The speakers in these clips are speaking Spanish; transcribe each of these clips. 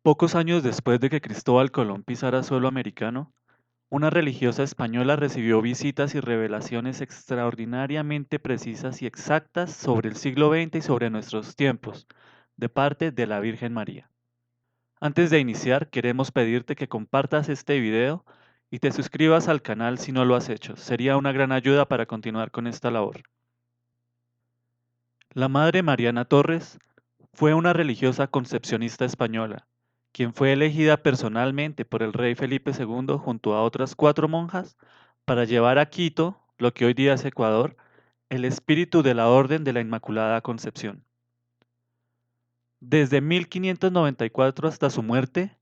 Pocos años después de que Cristóbal Colón pisara suelo americano, una religiosa española recibió visitas y revelaciones extraordinariamente precisas y exactas sobre el siglo XX y sobre nuestros tiempos, de parte de la Virgen María. Antes de iniciar, queremos pedirte que compartas este video y te suscribas al canal si no lo has hecho. Sería una gran ayuda para continuar con esta labor. La Madre Mariana Torres fue una religiosa concepcionista española, quien fue elegida personalmente por el rey Felipe II junto a otras 4 monjas para llevar a Quito, lo que hoy día es Ecuador, el espíritu de la Orden de la Inmaculada Concepción. Desde 1594 hasta su muerte,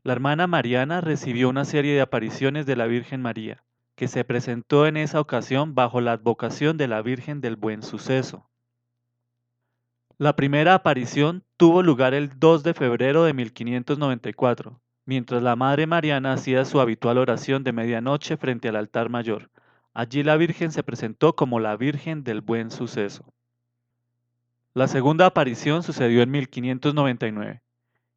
la hermana Mariana recibió una serie de apariciones de la Virgen María, que se presentó en esa ocasión bajo la advocación de la Virgen del Buen Suceso. La primera aparición tuvo lugar el 2 de febrero de 1594, mientras la Madre Mariana hacía su habitual oración de medianoche frente al altar mayor. Allí la Virgen se presentó como la Virgen del Buen Suceso. La segunda aparición sucedió en 1599,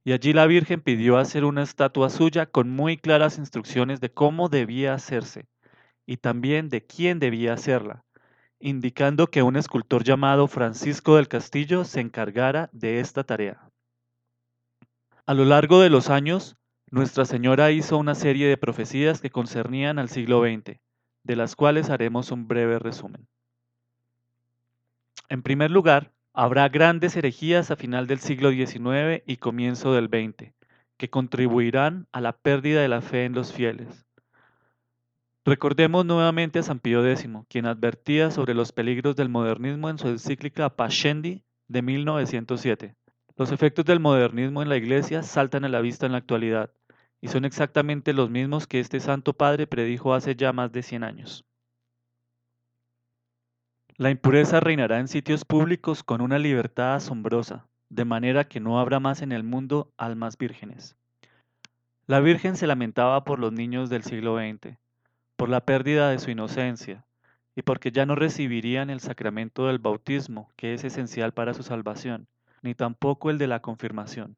y allí la Virgen pidió hacer una estatua suya con muy claras instrucciones de cómo debía hacerse, y también de quién debía hacerla, indicando que un escultor llamado Francisco del Castillo se encargara de esta tarea. A lo largo de los años, Nuestra Señora hizo una serie de profecías que concernían al siglo XX, de las cuales haremos un breve resumen. En primer lugar, habrá grandes herejías a final del siglo XIX y comienzo del XX, que contribuirán a la pérdida de la fe en los fieles. Recordemos nuevamente a San Pío X, quien advertía sobre los peligros del modernismo en su encíclica Pascendi de 1907. Los efectos del modernismo en la Iglesia saltan a la vista en la actualidad, y son exactamente los mismos que este Santo Padre predijo hace ya más de 100 años. La impureza reinará en sitios públicos con una libertad asombrosa, de manera que no habrá más en el mundo almas vírgenes. La Virgen se lamentaba por los niños del siglo XX, por la pérdida de su inocencia, y porque ya no recibirían el sacramento del bautismo, que es esencial para su salvación, ni tampoco el de la confirmación.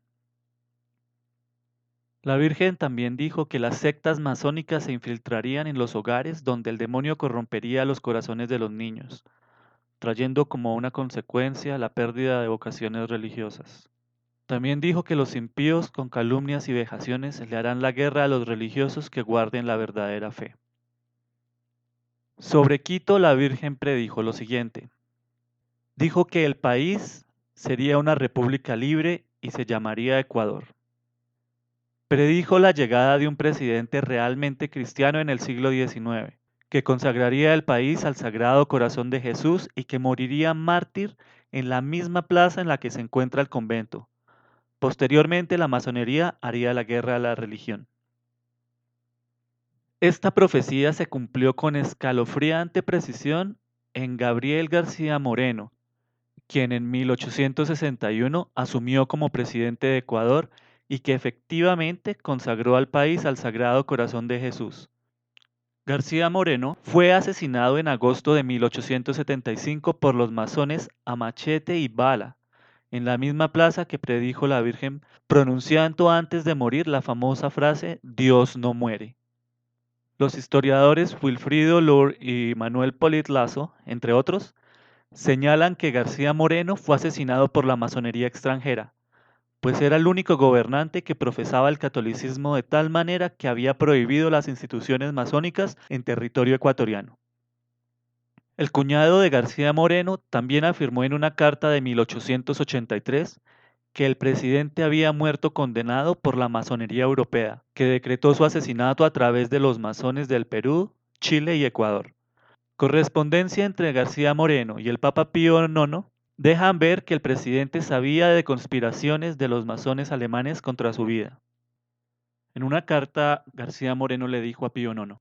La Virgen también dijo que las sectas masónicas se infiltrarían en los hogares donde el demonio corrompería los corazones de los niños, trayendo como una consecuencia la pérdida de vocaciones religiosas. También dijo que los impíos con calumnias y vejaciones le harán la guerra a los religiosos que guarden la verdadera fe. Sobre Quito la Virgen predijo lo siguiente. Dijo que el país sería una república libre y se llamaría Ecuador. Predijo la llegada de un presidente realmente cristiano en el siglo XIX, que consagraría el país al Sagrado Corazón de Jesús y que moriría mártir en la misma plaza en la que se encuentra el convento. Posteriormente, la masonería haría la guerra a la religión. Esta profecía se cumplió con escalofriante precisión en Gabriel García Moreno, quien en 1861 asumió como presidente de Ecuador y que efectivamente consagró al país al Sagrado Corazón de Jesús. García Moreno fue asesinado en agosto de 1875 por los masones a machete y bala, en la misma plaza que predijo la Virgen, pronunciando antes de morir la famosa frase «Dios no muere». Los historiadores Wilfrido Lur y Manuel Polit Lazo, entre otros, señalan que García Moreno fue asesinado por la masonería extranjera, pues era el único gobernante que profesaba el catolicismo de tal manera que había prohibido las instituciones masónicas en territorio ecuatoriano. El cuñado de García Moreno también afirmó en una carta de 1883 que el presidente había muerto condenado por la masonería europea, que decretó su asesinato a través de los masones del Perú, Chile y Ecuador. Correspondencia entre García Moreno y el Papa Pío IX dejan ver que el presidente sabía de conspiraciones de los masones alemanes contra su vida. En una carta, García Moreno le dijo a Pío IX,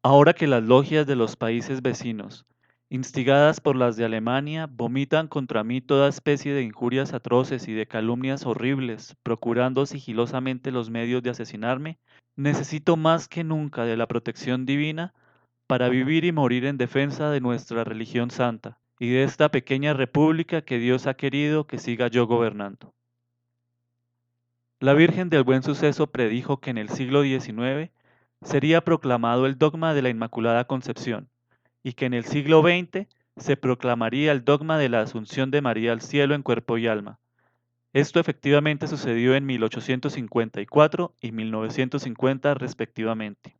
ahora que las logias de los países vecinos, instigadas por las de Alemania, vomitan contra mí toda especie de injurias atroces y de calumnias horribles, procurando sigilosamente los medios de asesinarme, necesito más que nunca de la protección divina para vivir y morir en defensa de nuestra religión santa y de esta pequeña república que Dios ha querido que siga yo gobernando. La Virgen del Buen Suceso predijo que en el siglo XIX sería proclamado el dogma de la Inmaculada Concepción y que en el siglo XX se proclamaría el dogma de la Asunción de María al cielo en cuerpo y alma. Esto efectivamente sucedió en 1854 y 1950 respectivamente.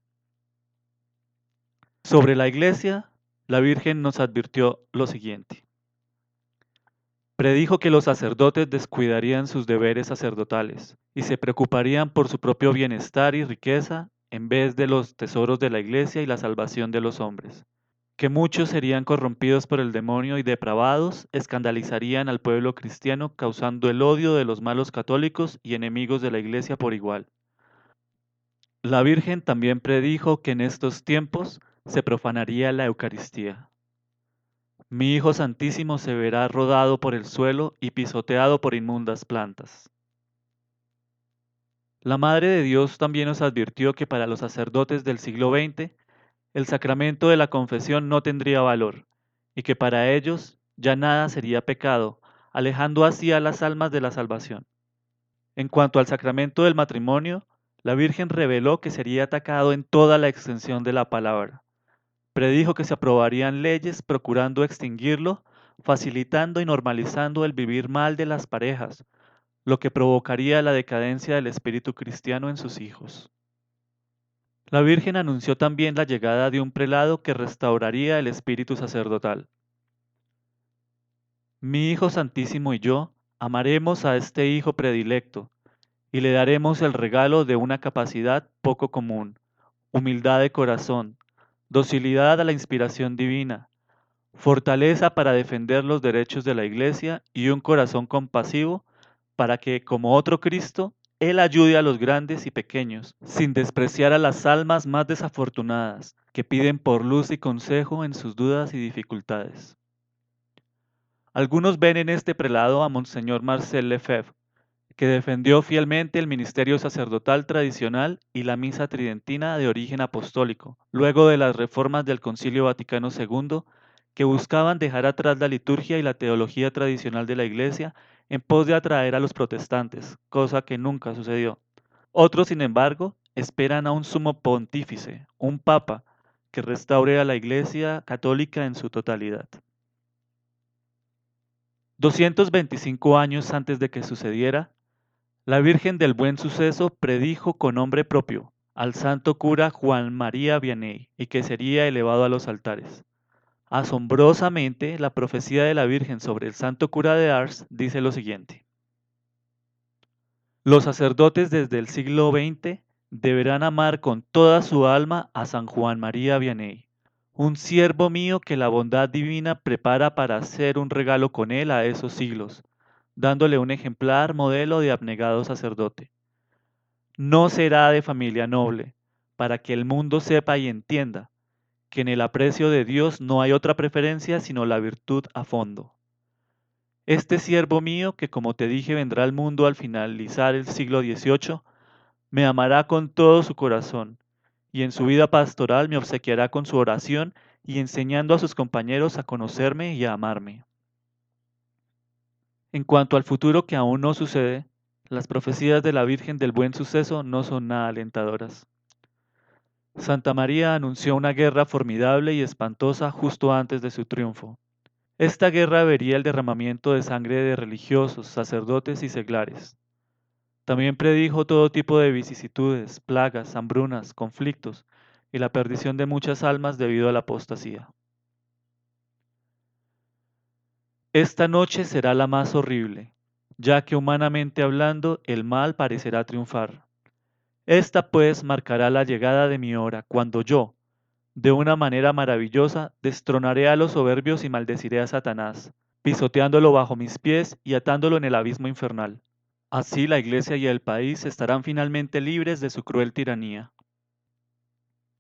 Sobre la Iglesia, la Virgen nos advirtió lo siguiente. Predijo que los sacerdotes descuidarían sus deberes sacerdotales y se preocuparían por su propio bienestar y riqueza en vez de los tesoros de la Iglesia y la salvación de los hombres. Que muchos serían corrompidos por el demonio y depravados escandalizarían al pueblo cristiano causando el odio de los malos católicos y enemigos de la Iglesia por igual. La Virgen también predijo que en estos tiempos se profanaría la Eucaristía. Mi Hijo Santísimo se verá rodado por el suelo y pisoteado por inmundas plantas. La Madre de Dios también nos advirtió que para los sacerdotes del siglo XX el sacramento de la confesión no tendría valor y que para ellos ya nada sería pecado, alejando así a las almas de la salvación. En cuanto al sacramento del matrimonio, la Virgen reveló que sería atacado en toda la extensión de la palabra. Predijo que se aprobarían leyes procurando extinguirlo, facilitando y normalizando el vivir mal de las parejas, lo que provocaría la decadencia del espíritu cristiano en sus hijos. La Virgen anunció también la llegada de un prelado que restauraría el espíritu sacerdotal. Mi Hijo Santísimo y yo amaremos a este Hijo predilecto y le daremos el regalo de una capacidad poco común, humildad de corazón, docilidad a la inspiración divina, fortaleza para defender los derechos de la Iglesia y un corazón compasivo para que, como otro Cristo, Él ayude a los grandes y pequeños, sin despreciar a las almas más desafortunadas, que piden por luz y consejo en sus dudas y dificultades. Algunos ven en este prelado a Monseñor Marcel Lefebvre, que defendió fielmente el ministerio sacerdotal tradicional y la misa tridentina de origen apostólico, luego de las reformas del Concilio Vaticano II, que buscaban dejar atrás la liturgia y la teología tradicional de la Iglesia en pos de atraer a los protestantes, cosa que nunca sucedió. Otros, sin embargo, esperan a un sumo pontífice, un papa, que restaure a la Iglesia católica en su totalidad. 225 años antes de que sucediera, la Virgen del Buen Suceso predijo con nombre propio al santo cura Juan María Vianney y que sería elevado a los altares. Asombrosamente, la profecía de la Virgen sobre el santo cura de Ars dice lo siguiente. Los sacerdotes desde el siglo XX deberán amar con toda su alma a San Juan María Vianney, un siervo mío que la bondad divina prepara para hacer un regalo con él a esos siglos, dándole un ejemplar modelo de abnegado sacerdote. No será de familia noble, para que el mundo sepa y entienda que en el aprecio de Dios no hay otra preferencia sino la virtud a fondo. Este siervo mío, que como te dije vendrá al mundo al finalizar el siglo XVIII, me amará con todo su corazón, y en su vida pastoral me obsequiará con su oración y enseñando a sus compañeros a conocerme y a amarme. En cuanto al futuro que aún no sucede, las profecías de la Virgen del Buen Suceso no son nada alentadoras. Santa María anunció una guerra formidable y espantosa justo antes de su triunfo. Esta guerra vería el derramamiento de sangre de religiosos, sacerdotes y seglares. También predijo todo tipo de vicisitudes, plagas, hambrunas, conflictos y la perdición de muchas almas debido a la apostasía. Esta noche será la más horrible, ya que humanamente hablando el mal parecerá triunfar. Esta pues marcará la llegada de mi hora, cuando yo, de una manera maravillosa, destronaré a los soberbios y maldeciré a Satanás, pisoteándolo bajo mis pies y atándolo en el abismo infernal. Así la Iglesia y el país estarán finalmente libres de su cruel tiranía.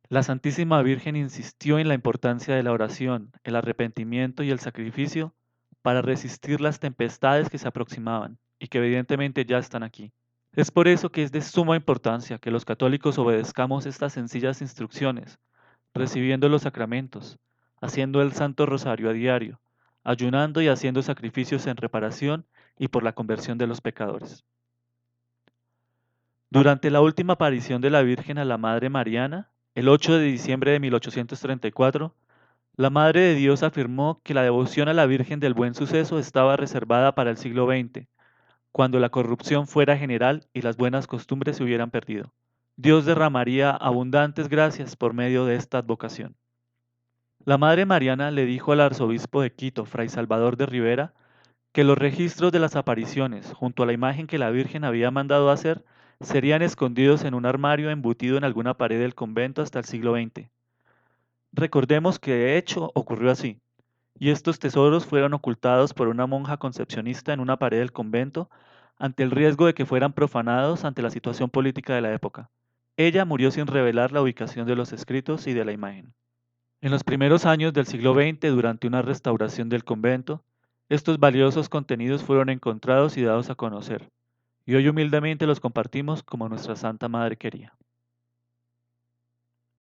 La Santísima Virgen insistió en la importancia de la oración, el arrepentimiento y el sacrificio para resistir las tempestades que se aproximaban y que evidentemente ya están aquí. Es por eso que es de suma importancia que los católicos obedezcamos estas sencillas instrucciones, recibiendo los sacramentos, haciendo el Santo Rosario a diario, ayunando y haciendo sacrificios en reparación y por la conversión de los pecadores. Durante la última aparición de la Virgen a la Madre Mariana, el 8 de diciembre de 1834, la Madre de Dios afirmó que la devoción a la Virgen del Buen Suceso estaba reservada para el siglo XX, cuando la corrupción fuera general y las buenas costumbres se hubieran perdido. Dios derramaría abundantes gracias por medio de esta advocación. La Madre Mariana le dijo al arzobispo de Quito, Fray Salvador de Rivera, que los registros de las apariciones, junto a la imagen que la Virgen había mandado hacer, serían escondidos en un armario embutido en alguna pared del convento hasta el siglo XX. Recordemos que de hecho ocurrió así, y estos tesoros fueron ocultados por una monja concepcionista en una pared del convento ante el riesgo de que fueran profanados ante la situación política de la época. Ella murió sin revelar la ubicación de los escritos y de la imagen. En los primeros años del siglo XX, durante una restauración del convento, estos valiosos contenidos fueron encontrados y dados a conocer, y hoy humildemente los compartimos como nuestra Santa Madre quería.